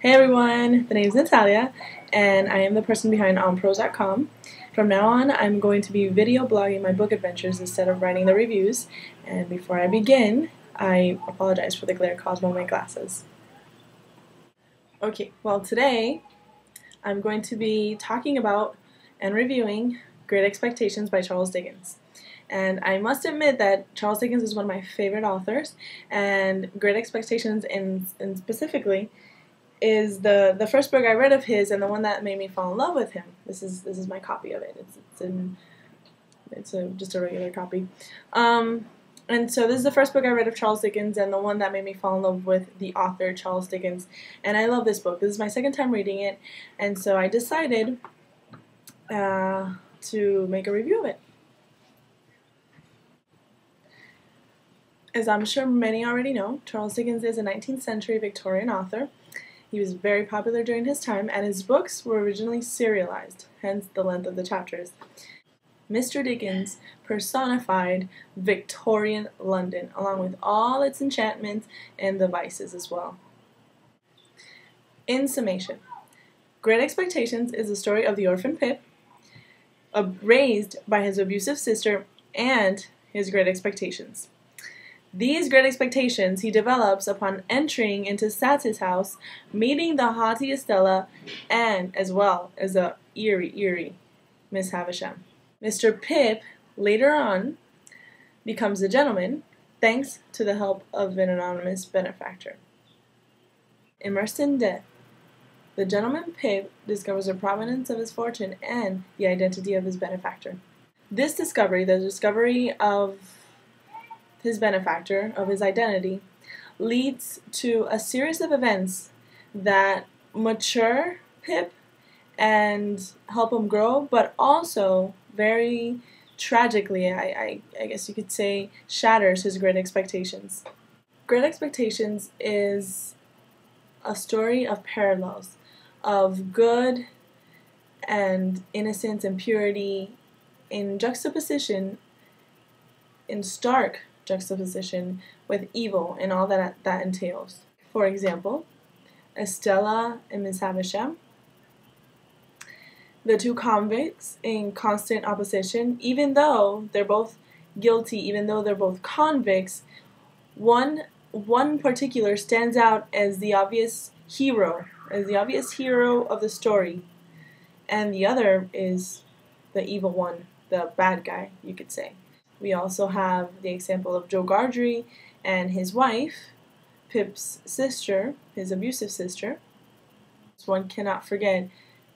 Hey everyone, the name is Natalia, and I am the person behind onprose.com. From now on, I'm going to be video blogging my book adventures instead of writing the reviews. And before I begin, I apologize for the glare caused by my glasses. Okay, well today I'm going to be talking about and reviewing Great Expectations by Charles Dickens. And I must admit that Charles Dickens is one of my favorite authors, and Great Expectations in specifically is the first book I read of his and the one that made me fall in love with him. This is my copy of it. It's just a regular copy. And so this is the first book I read of Charles Dickens and the one that made me fall in love with the author Charles Dickens. And I love this book. This is my second time reading it, and so I decided to make a review of it. As I'm sure many already know, Charles Dickens is a 19th century Victorian author. He was very popular during his time, and his books were originally serialized, hence the length of the chapters. Mr. Dickens personified Victorian London, along with all its enchantments and the vices as well. In summation, Great Expectations is the story of the orphan Pip, raised by his abusive sister, and his great expectations. These great expectations he develops upon entering into Satis' house, meeting the haughty Estella, and as well as the eerie Miss Havisham. Mr. Pip, later on, becomes a gentleman, thanks to the help of an anonymous benefactor. Immersed in debt, the gentleman Pip discovers the provenance of his fortune and the identity of his benefactor. This discovery, the discovery of his benefactor, of his identity, leads to a series of events that mature Pip and help him grow, but also very tragically, I guess you could say, shatters his great expectations. Great Expectations is a story of parallels, of good and innocence and purity in juxtaposition, in stark juxtaposition with evil and all that entails. For example, Estella and Miss Havisham, the two convicts in constant opposition, even though they're both guilty, even though they're both convicts, one particular stands out as the obvious hero of the story, and the other is the evil one, the bad guy, you could say. We also have the example of Joe Gargery and his wife, Pip's sister, his abusive sister. One cannot forget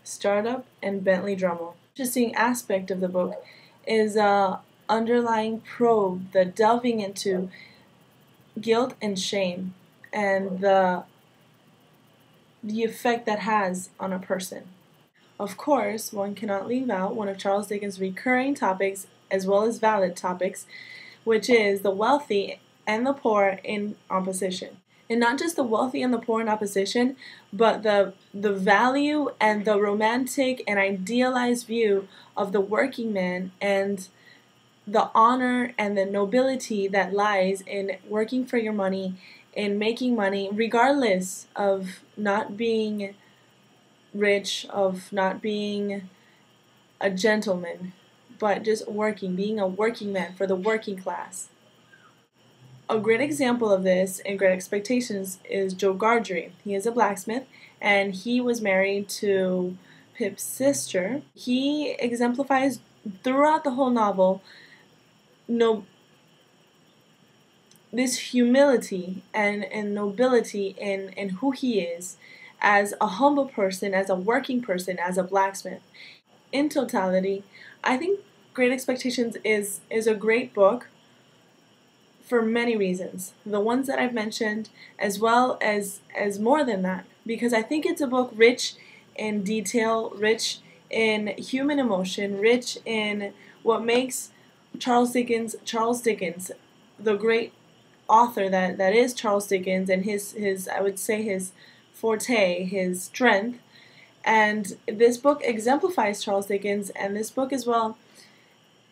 Startup and Bentley Drummle. Interesting aspect of the book is underlying probe, the delving into guilt and shame and the effect that has on a person. Of course, one cannot leave out one of Charles Dickens' recurring topics as well as valid topics, which is the wealthy and the poor in opposition. And not just the wealthy and the poor in opposition, but the value and the romantic and idealized view of the working man and the honor and the nobility that lies in working for your money, in making money, regardless of not being rich, of not being a gentleman, but just working, being a working man for the working class. A great example of this in Great Expectations is Joe Gargery. He is a blacksmith, and he was married to Pip's sister. He exemplifies throughout the whole novel this humility and nobility in who he is as a humble person, as a working person, as a blacksmith. In totality, I think Great Expectations is a great book for many reasons. The ones that I've mentioned, as well as more than that, because I think it's a book rich in detail, rich in human emotion, rich in what makes Charles Dickens, the great author that is Charles Dickens, and his I would say his forte, his strength. And this book exemplifies Charles Dickens, and this book as well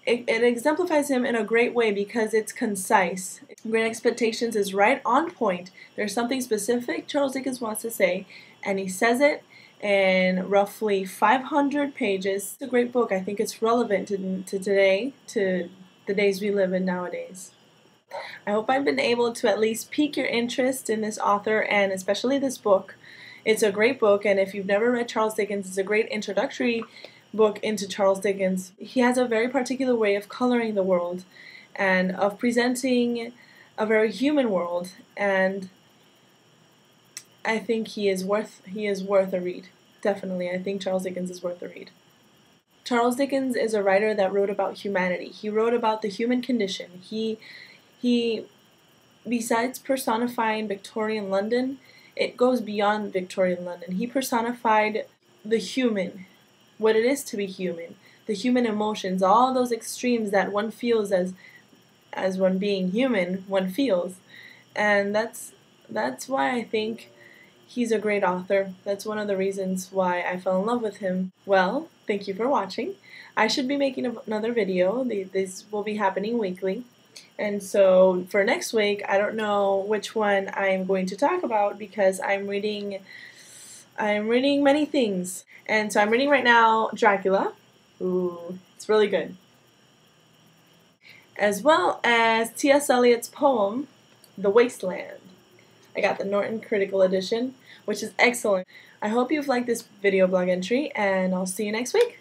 it exemplifies him in a great way because it's concise. Great Expectations is right on point. There's something specific Charles Dickens wants to say, and he says it in roughly 500 pages. It's a great book. I think it's relevant to today, to the days we live in nowadays. I hope I've been able to at least pique your interest in this author and especially this book. It's a great book, and if you've never read Charles Dickens, it's a great introductory book into Charles Dickens. He has a very particular way of coloring the world and of presenting a very human world, and I think he is worth a read. Definitely, I think Charles Dickens is worth a read. Charles Dickens is a writer that wrote about humanity. He wrote about the human condition. He besides personifying Victorian London, it goes beyond Victorian London. He personified the human, what it is to be human, the human emotions, all those extremes that one feels as one being human, one feels. And that's why I think he's a great author. That's one of the reasons why I fell in love with him. Well, thank you for watching. I should be making another video. These will be happening weekly. And so for next week, I don't know which one I'm going to talk about because I'm reading many things. And so I'm reading right now Dracula. Ooh, it's really good. As well as T.S. Eliot's poem, The Wasteland. I got the Norton Critical Edition, which is excellent. I hope you've liked this video blog entry, and I'll see you next week.